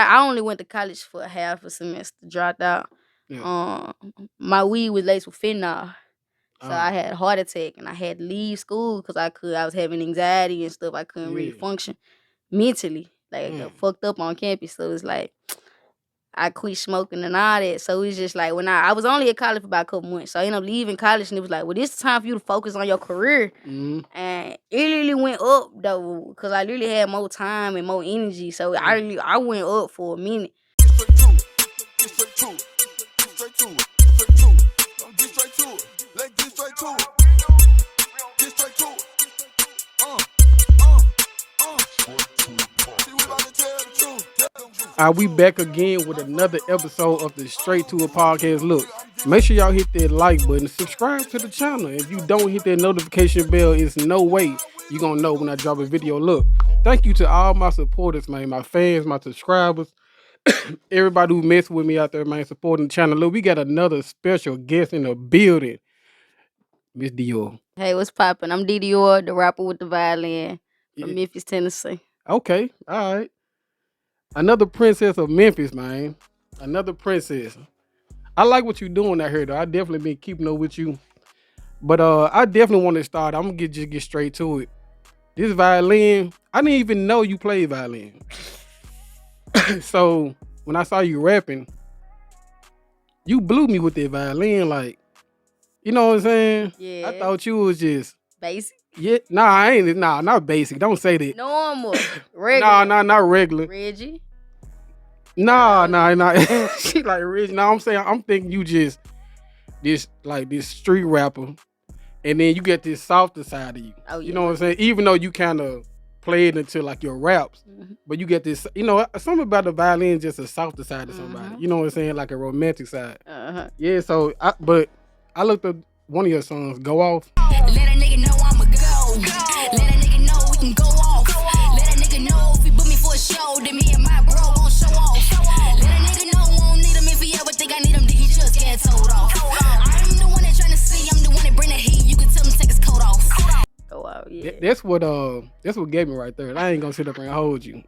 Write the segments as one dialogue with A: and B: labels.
A: I only went to college for half a semester, dropped out.
B: Yeah.
A: My weed was laced with fentanyl. So I
B: Oh,
A: had a heart attack and I had to leave school because I was having anxiety and stuff. I couldn't really
B: yeah.
A: function mentally. Like I
B: Man.
A: got fucked up on campus. So it's like I quit smoking and all that. So it's just like when I was only at college for about a couple months. So I ended up leaving college and it was like, well, this is time for you to focus on your career.
B: Mm-hmm.
A: And it really went up though, because I really had more time and more energy. So I went up for a minute.
B: We back again with another episode of the Straight to It podcast. Look, make sure y'all hit that like button, subscribe to the channel. If you don't hit that notification bell, it's no way you gonna know when I drop a video. Look, thank you to all my supporters, man, my fans, my subscribers, everybody who messed with me out there, man, supporting the channel. Look, we got another special guest in the building, Miss Dior.
A: Hey, what's poppin'? I'm DDIOR, the rapper with the violin from
B: Yeah.
A: Memphis, Tennessee.
B: Okay, all right. Another princess of Memphis, man. Another princess. I like what you're doing out here, though. I definitely been keeping up with you. But I definitely want to start. I'm gonna just get straight to it. This violin, I didn't even know you played violin. So when I saw you rapping, you blew me with that violin. Like, you know what I'm saying?
A: Yeah.
B: I thought you was just
A: Basic.
B: yeah. Nah, I ain't. Nah, not basic. Don't say that.
A: Normal. Regular.
B: Nah, not regular.
A: Reggie.
B: Nah. She like Rich. Nah, I'm saying I'm thinking you just this street rapper, and then you get this softer side of you.
A: Oh, yeah.
B: You know what I'm saying? Even though you kind of play it into like your raps, but you get this. You know, something about the violin just a softer side of somebody. You know what I'm saying? Like a romantic side. Yeah. So, I looked up one of your songs, "Go Off."
C: Let a nigga know I'ma go. Let a nigga know we can go off. Let a nigga know if he book me for a show, then me and my bro gon' show off. Let a nigga know I won't need him if he ever think I need him, then he just get told off. I'm the one that tryna see, I'm the one that bring the heat. You can tell him to take his coat off.
A: Oh wow, yeah.
B: That's what gave me right there. I ain't gonna sit up and hold you.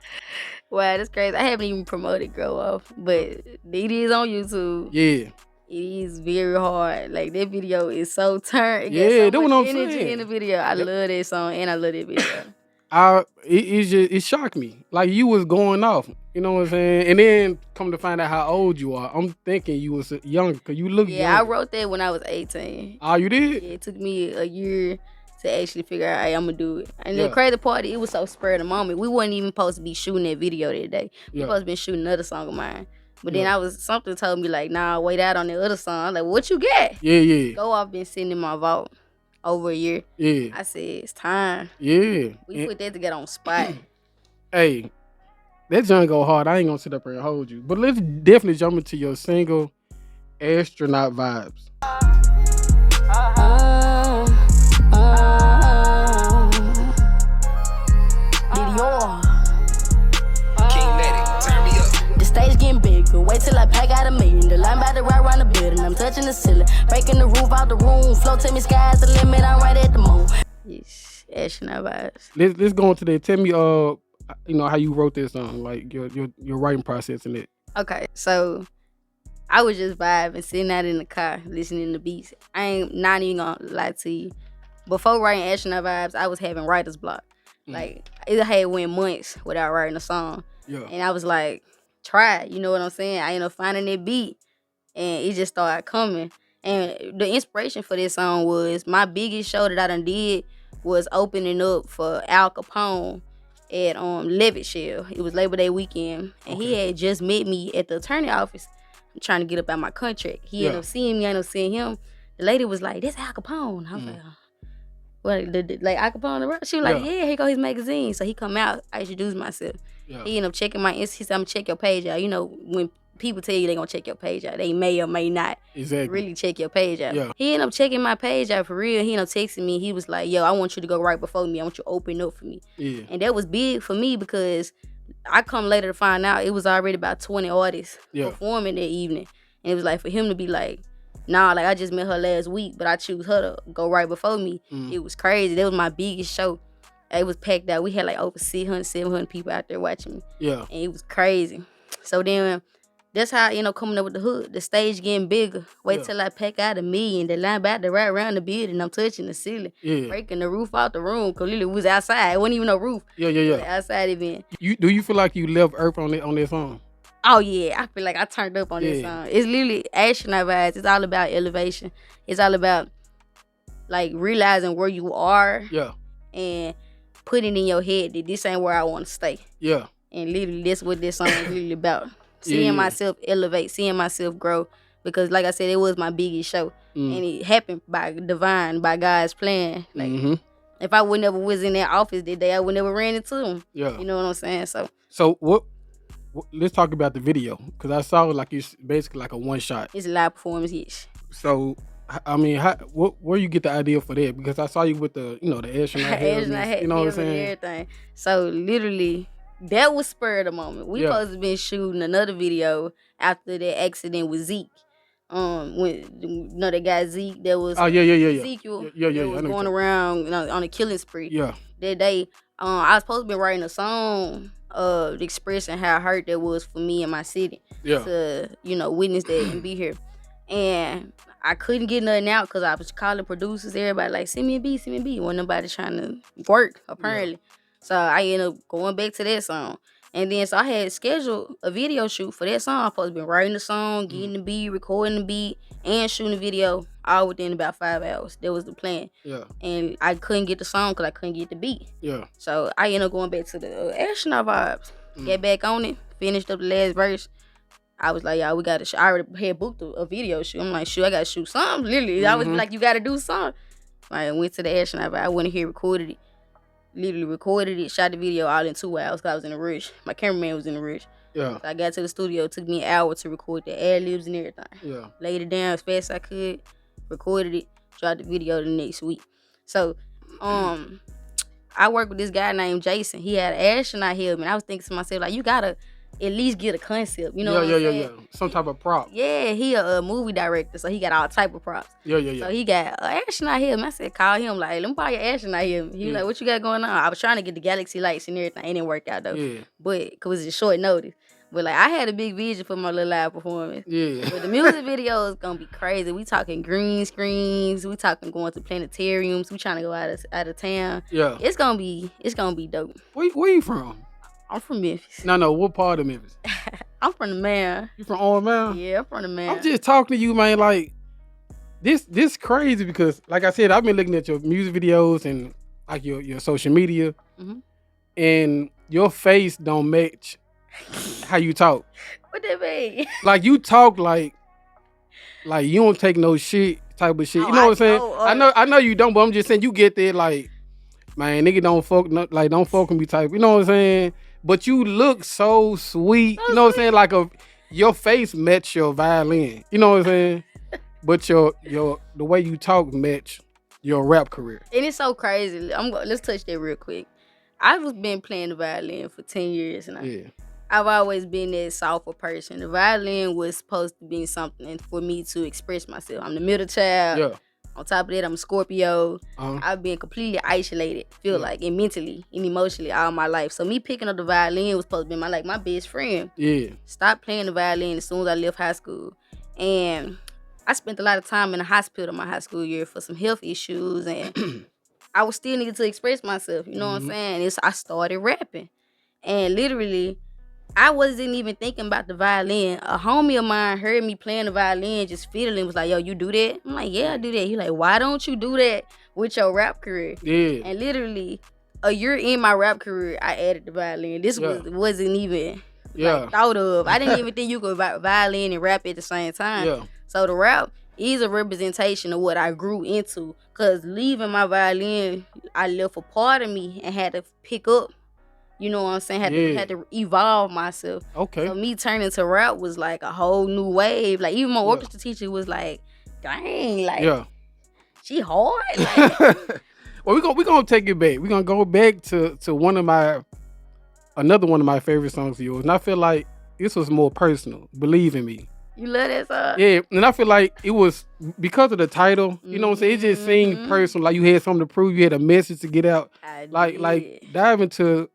A: Wow, that's crazy. I haven't even promoted Grow Off, but it is on YouTube.
B: Yeah.
A: It is very hard. Like that video is so turned.
B: Yeah, that's what I'm
A: energy
B: saying.
A: in the video. I love that song and I love that video.
B: It shocked me. Like you was going off. You know what I'm saying? And then come to find out how old you are. I'm thinking you was young because you look young.
A: Yeah, I wrote that when I was 18.
B: Oh, you did?
A: Yeah, it took me a year to actually figure out, hey, I'm gonna do it. And the crazy part, it was so spur of the moment. We wasn't even supposed to be shooting that video that day. We supposed to be shooting another song of mine. But then something told me like, nah, wait out on the other song. I'm like, what you got?
B: Yeah.
A: Go Off been sitting in my vault over a year.
B: Yeah.
A: I said, it's time.
B: Yeah.
A: We put that together on spot.
B: Hey, that junk go hard. I ain't gonna sit up here and hold you. But let's definitely jump into your single, Astronaut Vibes.
A: Stage getting bigger. Wait till I pack out $1 million. The line about to ride around the building. I'm touching the ceiling. Breaking the roof out the room. Float to me, sky's the limit. I'm right at the moon. Yes, astronaut vibes.
B: Let's go into that. Tell me, how you wrote this song, like your writing process in it.
A: Okay, so I was just vibing, sitting out in the car, listening to beats. I ain't not even gonna lie to you. Before writing astronaut vibes, I was having writer's block. Like it had went months without writing a song.
B: Yeah.
A: And I was like, try, you know what I'm saying? I ended up finding that beat and it just started coming. And the inspiration for this song was my biggest show that I done did was opening up for Al Capone at Levitt Shell. It was Labor Day weekend. And he had just met me at the attorney office. I'm trying to get up out my contract. He ended up seeing me, I ended up seeing him. The lady was like, "This Al Capone." I was like, what, like Al Capone? She was like, "Yeah, here go his magazine." So he come out, I introduced myself. Yeah. He ended up checking my Insta. He said, "I'm gonna check your page out." You know, when people tell you they gonna check your page out, they may or may not really check your page out. Yeah. He ended up checking my page out for real. He ended up texting me. He was like, "Yo, I want you to go right before me. I want you to open up for me." Yeah. And that was big for me because I come later to find out it was already about 20 artists performing that evening. And it was like for him to be like, nah, like I just met her last week, but I choose her to go right before me. It was crazy. That was my biggest show. It was packed out. We had like over 600, 700 people out there watching me. Yeah. And it was crazy. So then that's how I end up coming up with the hook. The stage getting bigger. Wait till I pack out 1 million. The line back to right around the building. I'm touching the ceiling.
B: Yeah.
A: Breaking the roof out the room. Cause literally we was outside. It wasn't even no roof.
B: Yeah.
A: Outside event.
B: Do you feel like you left Earth on that song?
A: Oh yeah, I feel like I turned up on this song. It's literally astronaut vibes. It's all about elevation. It's all about like realizing where you are.
B: Yeah.
A: And putting in your head that this ain't where I want to stay.
B: Yeah.
A: And literally that's what this song is really about. Seeing myself elevate, seeing myself grow. Because like I said, it was my biggest show. And it happened by God's plan. Like if I would never was in that office that day, I would never ran into him. Yeah. You know what I'm saying?
B: So what let's talk about the video. Because I saw like it's basically like a one shot.
A: It's a live performance, yes.
B: So I mean, where you get the idea for that? Because I saw you with the the astronaut hat, you know what I'm saying?
A: Everything. So literally, that was spur of the moment. We supposed to been shooting another video after that accident with Zeke. When that guy Zeke that was Ezekiel that was going around on a killing spree. Yeah. That day, I was supposed to be writing a song expressing how hurt that was for me and my city. Yeah. To witness that and be here. And I couldn't get nothing out because I was calling producers, everybody like, send me a beat. Wasn't nobody trying to work, apparently. Yeah. So I ended up going back to that song. And then so I had scheduled a video shoot for that song. I supposed to be writing the song, getting the beat, recording the beat, and shooting the video all within about 5 hours. That was the plan. Yeah. And I couldn't get the song because I couldn't get the beat. Yeah. So I ended up going back to the astronaut vibes. Get back on it, finished up the last verse. I was like, y'all, we got to I already had booked a video shoot. I'm like, shoot, I got to shoot something. Literally, I was like, you got to do something. I went to the astronaut. I went in here, recorded it. Literally recorded it, shot the video all in 2 hours because I was in a rush. My cameraman was in a rush. Yeah. So I got to the studio. It took me an hour to record the ad-libs and everything. Yeah. Laid it down as fast as I could, recorded it, shot the video the next week. So, I worked with this guy named Jason. He had an astronaut helmet. I was thinking to myself, like, you got to at least get a concept, you know what I'm saying? Yeah.
B: Some type of prop.
A: Yeah, he a movie director, so he got all type of props. Yeah. So he got an astronaut helmet. I said, call him, like, let me buy your astronaut helmet. He was like, what you got going on? I was trying to get the galaxy lights and everything. It didn't work out, though. Yeah. But, because it was a short notice. But, like, I had a big vision for my little live performance. Yeah. But the music video is going to be crazy. We talking green screens. We talking going to planetariums. We trying to go out of town. Yeah. It's going to be dope.
B: Where you from?
A: I'm from Memphis.
B: No, what part of Memphis?
A: I'm from the man.
B: You from Old Man?
A: Yeah, I'm from the man.
B: I'm just talking to you, man. Like, this crazy because, like I said, I've been looking at your music videos and like your social media, and your face don't match how you talk.
A: What that mean?
B: Like you talk like you don't take no shit type of shit. You know what I'm saying? I know you don't, but I'm just saying you get there like, man, nigga don't fuck with me type. You know what I'm saying? But you look so sweet. You know what I'm saying? Like your face match your violin. You know what I'm saying? But the way you talk match your rap career.
A: And it's so crazy. Let's touch that real quick. I've been playing the violin for 10 years now. Yeah. I've always been that software person. The violin was supposed to be something for me to express myself. I'm the middle child. Yeah. On top of that, I'm a Scorpio. I've been completely isolated, like, and mentally and emotionally all my life. So me picking up the violin was supposed to be my best friend. Yeah. Stopped playing the violin as soon as I left high school. And I spent a lot of time in the hospital my high school year for some health issues. And I was still needed to express myself, you know what I'm saying? I started rapping. And literally, I wasn't even thinking about the violin. A homie of mine heard me playing the violin, just fiddling, was like, yo, you do that? I'm like, yeah, I do that. He like, why don't you do that with your rap career? Yeah. And literally, a year in my rap career, I added the violin. This wasn't even thought of. I didn't even think you could violin and rap at the same time. Yeah. So the rap is a representation of what I grew into. Because leaving my violin, I left a part of me and had to pick up. You know what I'm saying? Had to evolve myself. Okay. So me turning to rap was like a whole new wave. Like even my orchestra teacher was like, dang, like she hard. Like,
B: well, we're gonna take it back. We're gonna go back to another one of my favorite songs of yours. And I feel like this was more personal. Believe in Me.
A: You love that song?
B: Yeah, and I feel like it was because of the title, you know what I'm saying? It just seemed personal. Like you had something to prove, you had a message to get out. Like dive into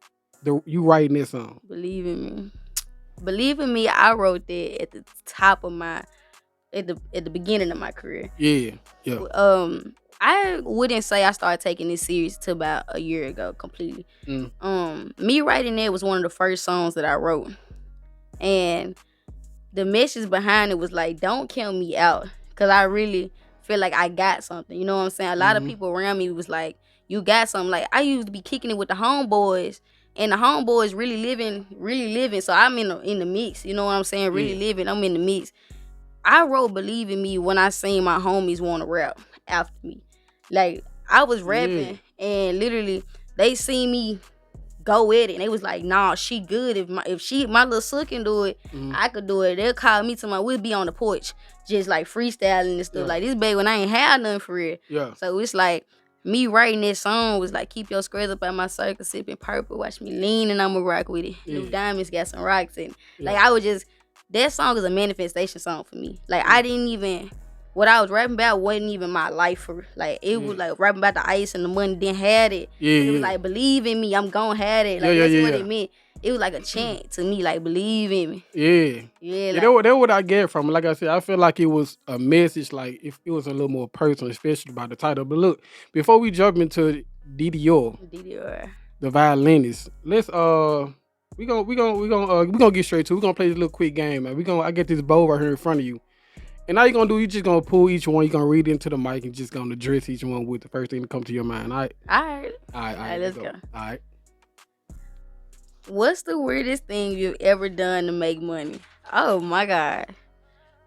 B: you writing this song.
A: Believe in Me. Believe in Me, I wrote that at the top of my at the beginning of my career.
B: Yeah.
A: I wouldn't say I started taking this serious till about a year ago completely.
B: Mm.
A: Me writing that was one of the first songs that I wrote. And the message behind it was like, don't count me out. Cause I really feel like I got something. You know what I'm saying? A lot of people around me was like, you got something. Like I used to be kicking it with the homeboys. And the homeboys really living. So I'm in the mix. You know what I'm saying? Really living. I'm in the mix. I wrote Believe in Me when I seen my homies want to rap after me. Like, I was rapping and literally they seen me go at it. And they was like, nah, she good. If my little sis can do it, I could do it. They'll call me to we'll be on the porch just like freestyling and stuff.
B: Yeah.
A: Like this baby when I ain't had nothing for real.
B: Yeah.
A: So it's like me writing this song was like, keep your squares up at my circle, sipping purple, watch me lean and I'ma rock with it. New diamonds got some rocks in it. Like I was just, that song is a manifestation song for me. Like I didn't even, what I was rapping about wasn't even my life for, like it was like rapping about the ice and the money, then had it. It was like, believe in me, I'm gonna have it. Like that's what it meant. It was like a chant to me, like believe in me.
B: Yeah. That's what I get from it. Like I said, I feel like it was a message, like if it was a little more personal, especially by the title. But look, before we jump into
A: DDIOR,
B: the violinist, let's we gonna get straight to it. We're gonna play this little quick game, man. I get this bowl right here in front of you. And all you're gonna do, you just gonna pull each one, you're gonna read into the mic and just gonna address each one with the first thing that come to your mind. All right,
A: let's go.
B: All right.
A: What's the weirdest thing you've ever done to make money? Oh my God.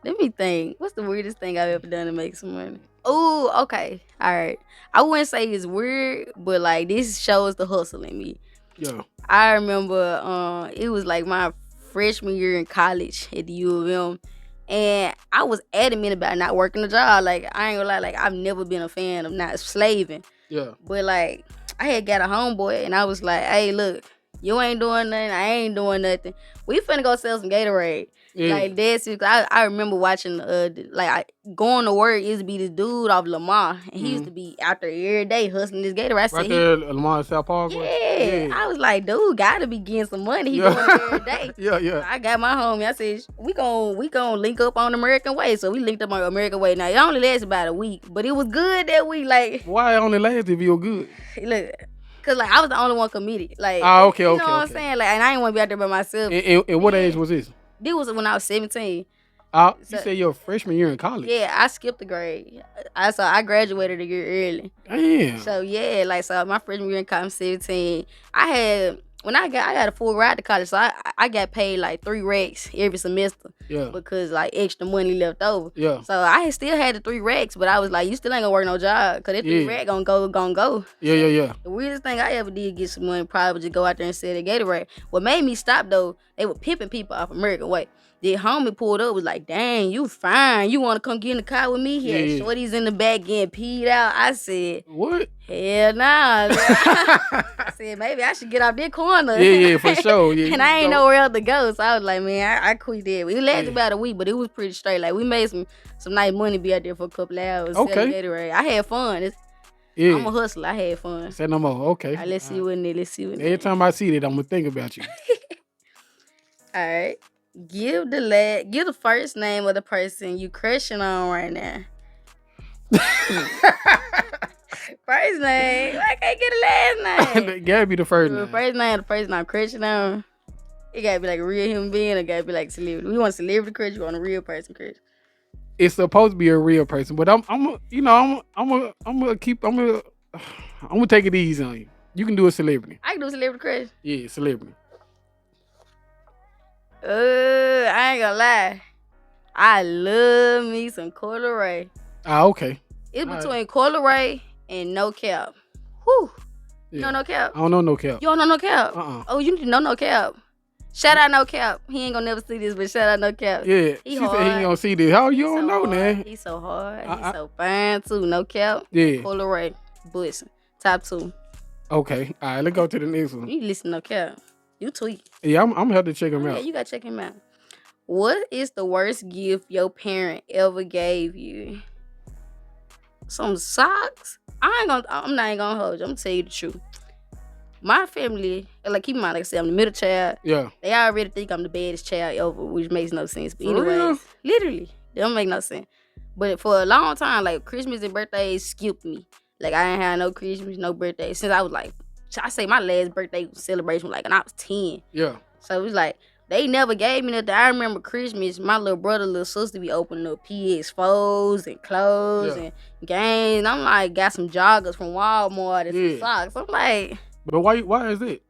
A: Let me think. What's the weirdest thing I've ever done to make some money? Oh, okay. All right. I wouldn't say it's weird, but like this shows the hustle in me.
B: Yeah.
A: I remember it was like my freshman year in college at the U of M. And I was adamant about not working a job. Like, I ain't gonna lie, like, I've never been a fan of not slaving.
B: Yeah.
A: But, like, I had got a homeboy, and I was like, hey, look, you ain't doing nothing, I ain't doing nothing. We finna go sell some Gatorade.
B: Yeah.
A: Like, that's it. I remember watching, going to work, used to be this dude off Lamar. And he used to be out there every day hustling this Gatorade. I said,
B: right there, Lamar South Park.
A: Yeah. I was like, dude, gotta be getting some money. He doing it every day.
B: Yeah.
A: So I got my homie. I said, we gon' link up on American Way. So we linked up on American Way. Now, it only lasted about a week, but it was good that week. Like,
B: why it only lasted if you were good?
A: Look, cause like I was the only one committed. Like,
B: okay.
A: You know what I'm saying? Like, and I didn't want to be out there by myself.
B: And what age was this?
A: This was when I was 17.
B: You said your freshman year in college?
A: Yeah, I skipped a grade. I graduated a year early.
B: Damn.
A: So yeah, so my freshman year in college, I'm 17. I got a full ride to college, so I got paid like 3 racks every semester.
B: Yeah.
A: Because like extra money left over.
B: Yeah.
A: So I still had the 3 racks, but I was like, you still ain't gonna work no job, cause that 3 rack gonna go.
B: Yeah.
A: The weirdest thing I ever did get some money probably was just go out there and sell the Gatorade. What made me stop though, they were pimping people off American Way. The homie pulled up, was like, dang, you fine. You want to come get in the car with me? He had shorties in the back getting peed out. I said,
B: what?
A: Hell nah. I said, maybe I should get out this corner.
B: Yeah, for sure. Yeah,
A: and I ain't nowhere else to go. So I was like, man, I quit that. It lasted about a week, but it was pretty straight. Like, we made some nice money be out there for a couple of hours.
B: Okay.
A: Gatorade. I had fun. I'm a hustler. I had fun.
B: Say no more. Okay.
A: All right, let's see what in there.
B: Every time I see that, I'm going to think about you.
A: All right. Give the first name of the person you crushing on right now. First name. I can't get a last name.
B: It gotta be the first name.
A: First name, the person I'm crushing on. It gotta be like a real human being, or gotta be like celebrity. We want celebrity crush, you want a real person crush.
B: It's supposed to be a real person, but I'm gonna take it easy on you. You can do a celebrity.
A: I can do a celebrity crush.
B: Yeah, celebrity.
A: I ain't gonna lie. I love me some Coyle Ray.
B: Okay.
A: It's between Coyle Ray and No Cap. Whew. You know No Cap?
B: I don't know No Cap.
A: You don't know No Cap? Oh, you need to know No Cap. Shout out No Cap. He ain't gonna never see this, but shout out No Cap.
B: Yeah. She said he ain't gonna see this. How you don't know, man?
A: He's so hard. He's so fine too. No Cap.
B: Yeah.
A: Coyle Ray. Bush. Top 2.
B: Okay. All right. Let's go to the next one.
A: You listen to No Cap. You tweet.
B: Yeah, I'm gonna have to check him out.
A: Yeah, you gotta check him out. What is the worst gift your parent ever gave you? Some socks? I'm not even gonna hold you. I'm gonna tell you the truth. my family, like keep in mind, like I said, I'm the middle child.
B: Yeah.
A: They already think I'm the baddest child ever, which makes no sense. But
B: For
A: anyways,
B: real?
A: literally, it don't make no sense. But for a long time, like Christmas and birthdays skipped me. Like I ain't had no Christmas, no birthday since I was like, I say my last birthday celebration was like when I was 10.
B: Yeah.
A: So it was like they never gave me nothing. I remember Christmas, my little brother, little sister be opening up PS4s and clothes and games. I'm like, got some joggers from Walmart and some socks. I'm like,
B: but why is it?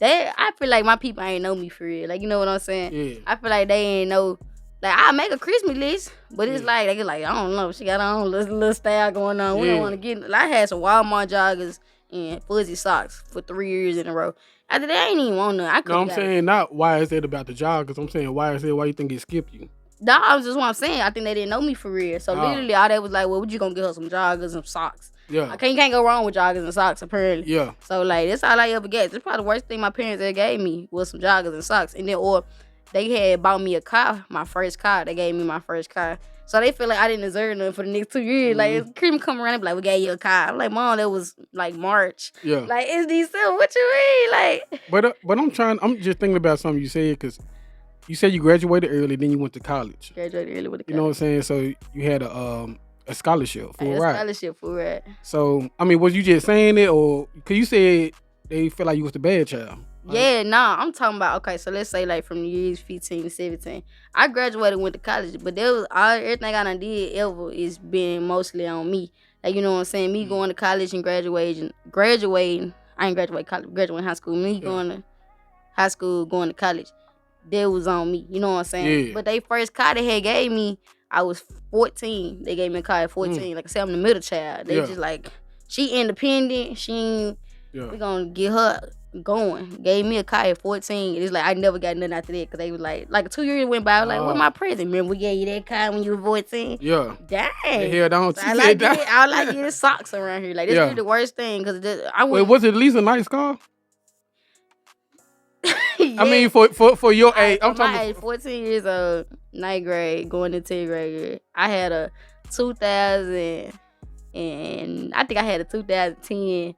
A: I feel like my people ain't know me for real. Like, you know what I'm saying?
B: Yeah.
A: I feel like they ain't know. Like, I make a Christmas list, but it's like, they get like, I don't know. She got her own little style going on. We don't want to get. Like, I had some Walmart joggers and fuzzy socks for 3 years in a row. After that, I ain't even want none.
B: I'm saying not why is it about the joggers. I'm saying why you think it skipped you?
A: No, I was just what I'm saying. I think they didn't know me for real. So literally, all that was like, well, what you gonna get her some joggers and socks?
B: Yeah.
A: You can't go wrong with joggers and socks, apparently.
B: Yeah.
A: So like, that's all I ever get. That's probably the worst thing my parents ever gave me was some joggers and socks. And then, or they had bought me a car, my first car. They gave me my first car. So they feel like I didn't deserve nothing for the next 2 years. Like, it's Cream come around and be like, we gave you a car. I'm like, Mom, that was like March.
B: Yeah.
A: Like, it's December. What you mean? Like.
B: But I'm just thinking about something you said, because you said you graduated early, then you went to college.
A: Graduated early with a college.
B: You know what I'm saying? So you had a scholarship for a ride.
A: Scholarship for a ride.
B: So, I mean, was you just saying it, or, because you said they feel like you was the bad child?
A: Yeah, nah, I'm talking about, okay, so let's say like from the years 15 to 17. I graduated and went to college, but there was everything I done did ever is been mostly on me. Like, you know what I'm saying? Me going to college and graduating. I ain't graduate college, graduating high school. Me going to high school, going to college. That was on me. You know what I'm saying?
B: Yeah.
A: But they first car they had gave me, I was 14. They gave me a car at 14. Like I said, I'm the middle child. They just like, she independent. She ain't, we gonna get her going. Gave me a car at 14. It's like I never got nothing after that because they was like 2 years went by. I was like, what my present? Remember we gave you that car when you were 14?
B: Yeah.
A: Dang.
B: They held on to
A: all I get is socks around here. Like, this really the worst thing because
B: Wait, was it at least a nice car?
A: Yeah.
B: I mean, for your age, I'm talking
A: my age, 14 years old, 9th grade, going to 10th grade. I had a 2000, and I think I had a 2010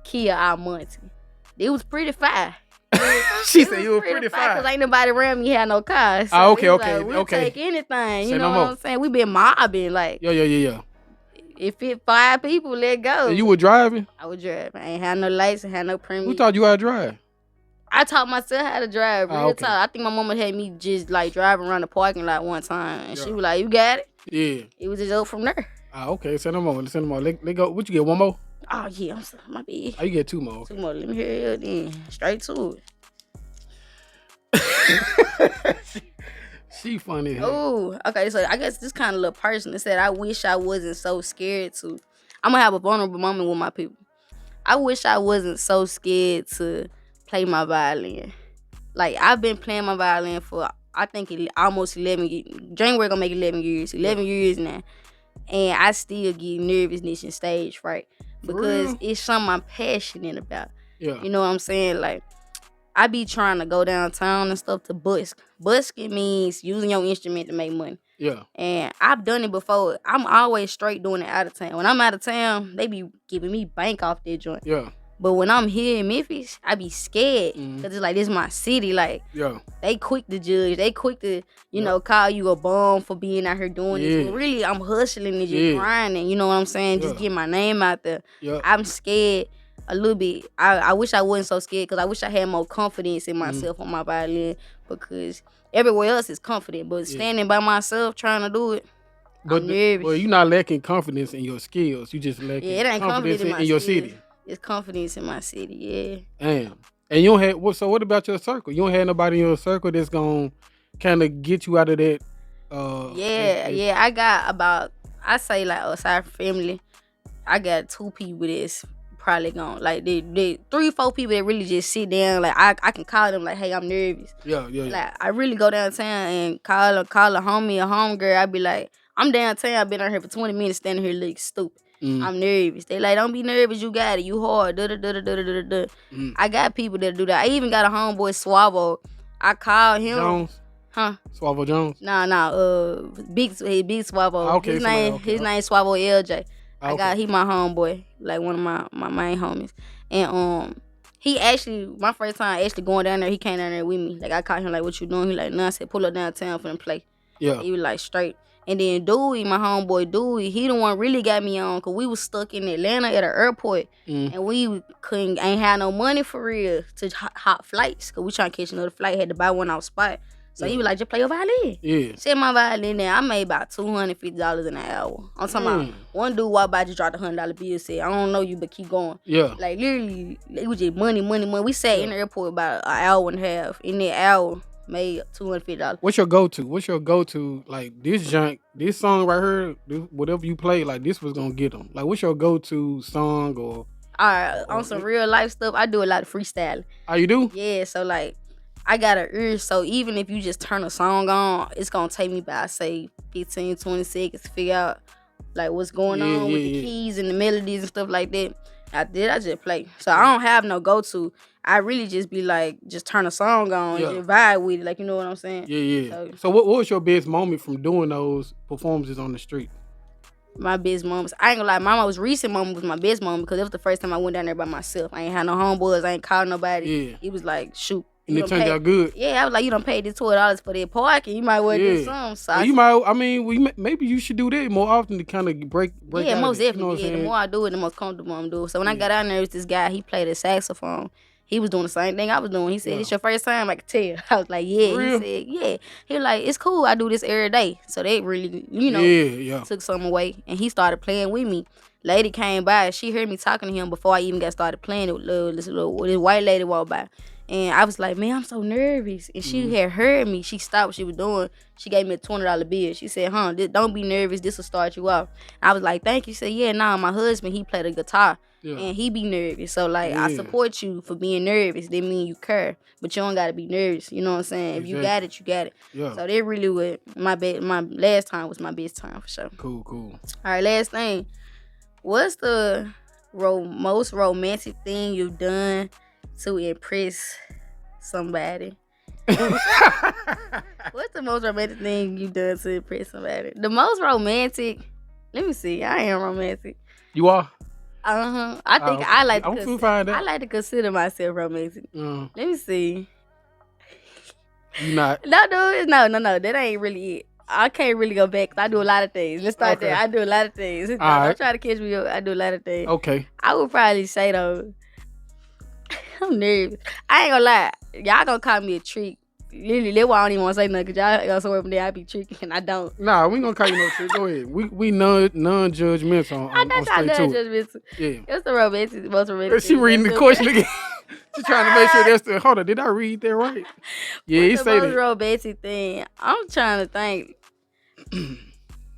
A: Kia Almonte. It was pretty fire.
B: She said you were pretty fire.
A: Because ain't nobody around me had no cars. So
B: okay.
A: We'll take anything. You know
B: no
A: what I'm saying? We been mobbing. Like,
B: yeah.
A: If it 5 people, let go.
B: And you were driving?
A: I was driving. I ain't had no lights. I had no permit.
B: Who taught you how to drive?
A: I taught myself how to drive. Real
B: okay.
A: talk. I think my mama had me just like driving around the parking lot one time, and she was like, "You got it."
B: Yeah.
A: It was just up from there.
B: Okay. Send them more. Let go. What you get? One more?
A: Oh yeah, I'm sorry, my bad.
B: Oh, you get 2 more.
A: 2 more. Let me hear it then. Straight to it.
B: She funny.
A: Oh, okay. So I guess this kind of little person that said, "I wish I wasn't so scared to." I'm gonna have a vulnerable moment with my people. I wish I wasn't so scared to play my violin. Like, I've been playing my violin for, I think, almost 11 years. January gonna make 11 years. 11 years now. And I still get nervousness in stage fright. Because it's something I'm passionate about.
B: Yeah.
A: You know what I'm saying? Like, I be trying to go downtown and stuff to busk. Busking means using your instrument to make money.
B: Yeah.
A: And I've done it before. I'm always straight doing it out of town. When I'm out of town, they be giving me bank off their joint.
B: Yeah.
A: But when I'm here in Memphis, I be scared. Because it's like, this is my city. Like, they quick to judge. They quick to, you know, call you a bum for being out here doing this. But really, I'm hustling and just grinding. You know what I'm saying? Just get my name out there. I'm scared a little bit. I wish I wasn't so scared because I wish I had more confidence in myself on my violin. Because everywhere else is confident. But standing by myself trying to do it, I'm nervous.
B: But you're not lacking confidence in your skills. You just lacking
A: it ain't
B: confidence in your city.
A: It's confidence in my city, yeah.
B: Damn. And you don't have, so what about your circle? You don't have nobody in your circle that's going to kind of get you out of that?
A: Yeah. I got about, I say like, aside from family, I got 2 people that's probably gone. Like, they 3 or 4 people that really just sit down. Like, I can call them like, hey, I'm nervous.
B: Yeah.
A: Like, I really go downtown and call a homie or homegirl. I be like, I'm downtown. I've been out here for 20 minutes standing here looking stupid. I'm nervous. They like, don't be nervous. You got it. You hard. I got people that do that. I even got a homeboy, Swavo. I called him.
B: Jones?
A: Huh?
B: Swavo Jones?
A: Nah. Big Swavo.
B: Okay,
A: his name Swavo LJ.
B: Okay.
A: He my homeboy, like one of my main homies. And He actually, my first time actually going down there, he came down there with me. Like, I caught him, like, what you doing? He like, nah. I said, pull up downtown for them play.
B: Yeah.
A: He was like, straight. And then Dewey, my homeboy Dewey, he the one really got me on because we was stuck in Atlanta at an airport. And we ain't had no money for real to hop flights because we trying to catch another flight. Had to buy one off spot. So he was like, just play your violin.
B: Yeah.
A: Set my violin there. I made about $250 an hour. I'm talking about one dude walked by, just dropped $100 bill, said, I don't know you, but keep going.
B: Yeah.
A: Like, literally, it was just money. We sat in the airport about an hour and a half. In that hour, made $250.
B: What's your go-to? Like, this song right here, whatever you play, like, this was gonna get them. Like, what's your go-to song or...
A: All right, on some real life stuff, I do a lot of freestyling.
B: Oh, you do?
A: Yeah, so, like, I got an ear, so even if you just turn a song on, it's gonna take me about, say, 15, 20 seconds to figure out, like, what's going on with the keys and the melodies and stuff like that. I just play. So I don't have no go-to. I really just be like, just turn a song on and just vibe with it. Like, you know what I'm saying?
B: Yeah. So what was your best moment from doing those performances on the street?
A: My best moments. I ain't gonna lie, my most recent moment was my best moment because it was the first time I went down there by myself. I ain't had no homeboys. I ain't called nobody.
B: Yeah.
A: It was like, shoot.
B: And it turned out good.
A: Yeah, I was like, you done paid this $12 for that parking. You might well do something. So
B: maybe you should do that more often to kind of break
A: yeah,
B: out
A: most
B: of it,
A: definitely.
B: You know
A: The more I do it, the most comfortable I'm doing. So when I got down there, it was this guy, he played a saxophone. He was doing the same thing I was doing. He said, it's your first time? I could tell. I was like, yeah. He said, yeah. He was like, it's cool. I do this every day. So they really, took something away. And he started playing with me. Lady came by. She heard me talking to him before I even got started playing. This white lady walked by. And I was like, man, I'm so nervous. And she had heard me. She stopped what she was doing. She gave me a $20 bill. She said, don't be nervous. This will start you off. I was like, thank you. She said, yeah, nah, my husband, he played the guitar. Yeah. And he be nervous. So, like, I support you for being nervous. That mean you care. But you don't got to be nervous. You know what I'm saying? If you got it, you got it. Yeah. So, that really was my last time was my best time for sure.
B: Cool.
A: All right, last thing. What's the most romantic thing you've done to impress somebody? What's the most romantic thing you've done to impress somebody? The most romantic, let me see. I am romantic.
B: You are?
A: I think I like to consider myself romantic. Let me see.
B: You not?
A: No. That ain't really it. I can't really go back. I do a lot of things. Let's start there. I do a lot of things. Don't try to catch me up. I do a lot of things.
B: Okay.
A: I would probably say though, I'm nervous. I ain't gonna lie. Y'all gonna call me a trick. Literally, that's why I don't even want to say nothing, because y'all gonna swear from there I be tricking and I don't.
B: Nah, we ain't gonna call you no trick. Go ahead. We non-judgmental on
A: non-judgmental. Yeah. It's the most romantic.
B: She reading the question again. She trying to make sure that's the... Hold on, did I read that right? Yeah, he said it.
A: The most romantic thing. I'm trying to think.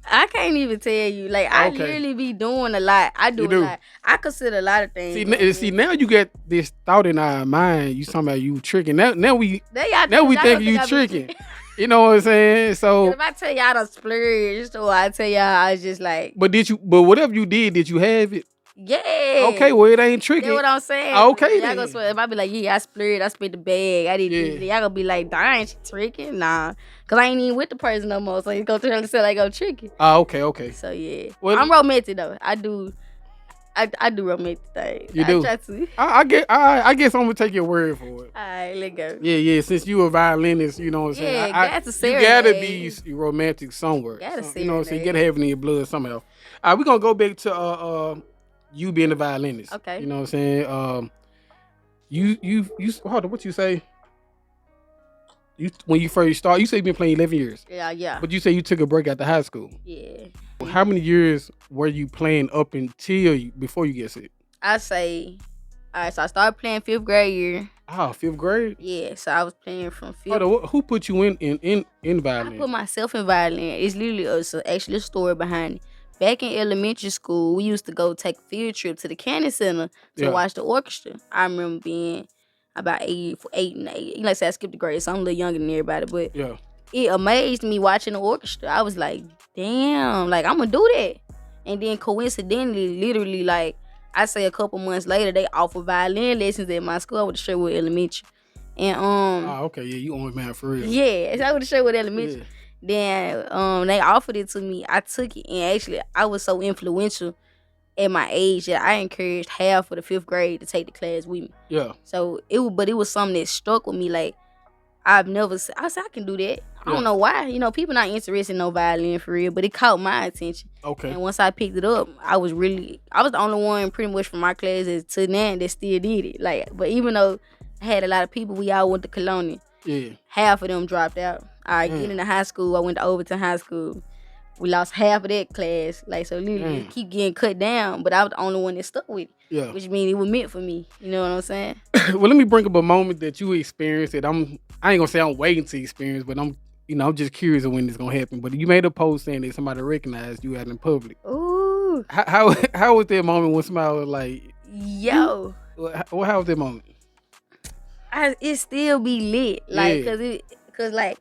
A: I can't even tell you. Like, I literally be doing a lot. I do a lot. I consider a lot of things.
B: See, now you get this thought in our mind. You talking about you tricking. Now we think you tricking. You know what I'm saying? So
A: if I tell y'all I done splurged, or I tell y'all I was just like...
B: But whatever you did you have it?
A: Yeah.
B: Okay, well, it ain't tricking.
A: That's what I'm saying.
B: Okay,
A: y'all gonna swear. If I be like, yeah, I splurged, I spent the bag, I didn't do it. Y'all gonna be like, darn, she tricking? Nah. Because I ain't even with the person no more, so you go to her and say, like, I'm tricking.
B: Okay.
A: So, yeah. Well, I'm romantic, though. I do romantic things.
B: You do?
A: Try to.
B: I guess I'm going to take your word for it.
A: All right, let's go.
B: Yeah. Since you a violinist, you know what I'm saying? You got to be romantic somewhere. You know what I'm saying? You got to have it in your blood somehow. All right, we're going to go back to you being a violinist.
A: Okay.
B: You know what I'm saying? You hold on, what you say? When you first started, you said you've been playing 11 years.
A: Yeah.
B: But you say you took a break after high school.
A: Yeah.
B: How many years were you playing up until before you get sick?
A: I say, all right, so I started playing 5th grade year.
B: Oh, 5th grade?
A: Yeah, so I was playing from 5th.
B: Hold on, who put you in violin?
A: I put myself in violin. It's literally actually a story behind it. Back in elementary school, we used to go take a field trip to the Cannon Center to watch the orchestra. I remember being about 8 and 8. Like I said, I skipped the grade, so I'm a little younger than everybody. But it amazed me watching the orchestra. I was like, damn, like, I'm going to do that. And then coincidentally, literally, like, I say a couple months later, they offer violin lessons at my school. I went to Sherwood Elementary. And
B: okay, yeah, you on man for real.
A: Yeah, so I went to Sherwood Elementary. Then they offered it to me. I took it, and actually, I was so influential at my age that I encouraged half of the 5th grade to take the class with me.
B: Yeah.
A: So it was something that stuck with me. Like I said I can do that. I don't know why. People not interested in no violin for real, but it caught my attention.
B: Okay.
A: And once I picked it up, I was the only one pretty much from my class to now that still did it. Like, but even though I had a lot of people, we all went to Colonia.
B: Yeah.
A: Half of them dropped out. Getting into high school, I went to Overton High School. We lost half of that class. Like, so literally, it keep getting cut down, but I was the only one that stuck with it.
B: Yeah.
A: Which means it was meant for me. You know what I'm saying?
B: Well, let me bring up a moment that you experienced that I ain't gonna say I'm waiting to experience, but I'm just curious of when it's gonna happen. But you made a post saying that somebody recognized you out in public.
A: Ooh.
B: How was that moment when somebody was like,
A: yo?
B: How was that moment?
A: It still be lit. Like, cause like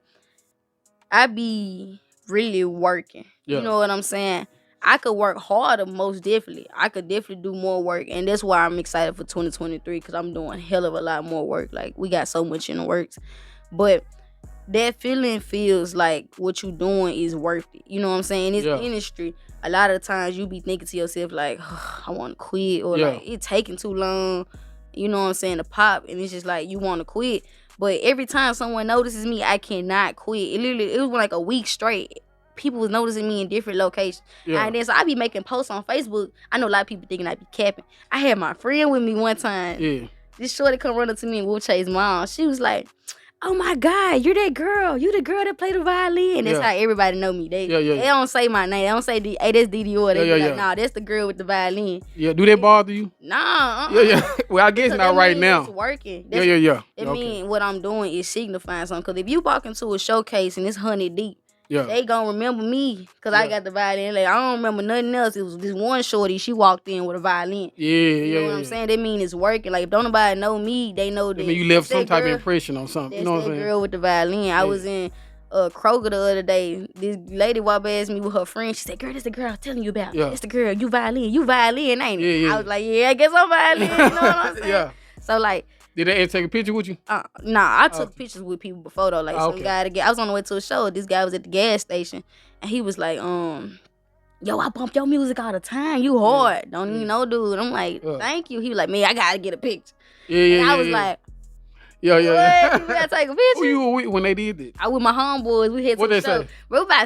A: I be really working.
B: Yeah.
A: You know what I'm saying? I could work harder, most definitely. I could definitely do more work, and that's why I'm excited for 2023 because I'm doing hell of a lot more work. Like, we got so much in the works, but that feeling feels like what you doing is worth it. You know what I'm saying? In this industry, a lot of the times you be thinking to yourself like, oh, I want to quit, or like it's taking too long. You know what I'm saying? To pop, and it's just like you want to quit. But every time someone notices me, I cannot quit. It was like a week straight. People was noticing me in different locations. Yeah. And then so I be making posts on Facebook. I know a lot of people thinking I be capping. I had my friend with me one time. Yeah. This shorty come run up to me and whoop Chase mom. She was like, oh my God, you're that girl. You the girl that play the violin. That's how everybody know me. They don't say my name. They don't say, hey, that's DDIOR. They be like, nah, that's the girl with the violin.
B: Yeah, do that bother you?
A: Nah.
B: Yeah. Well, I guess not right now.
A: It's working.
B: Yeah.
A: It mean what I'm doing is signifying something. Because if you walk into a showcase and it's 100 deep, they gonna remember me because I got the violin. Like, I don't remember nothing else. It was this one shorty. She walked in with a violin. You know what I'm saying? That mean it's working. Like, if don't nobody know me, they know that. I mean,
B: you left some type of impression on something. You know what I'm saying?
A: Girl with the violin. Yeah. I was in Kroger the other day. This lady walked past me with her friend. She said, "Girl, that's the girl I was telling you about. It's the girl. You violin, ain't it?" I was like, "Yeah, I guess I'm violin." You know what I'm saying? So like.
B: Did they take a picture with you?
A: Nah, I took pictures with people before though. Like some guy I was on the way to a show. This guy was at the gas station and he was like, yo, I bump your music all the time. You hard. Don't even know, dude. I'm like, thank you. He was like, man, I gotta get a picture. And I was like,
B: Yeah.
A: You gotta take a picture.
B: Who you were with when they did that?
A: I with my homeboys. We headed to the show.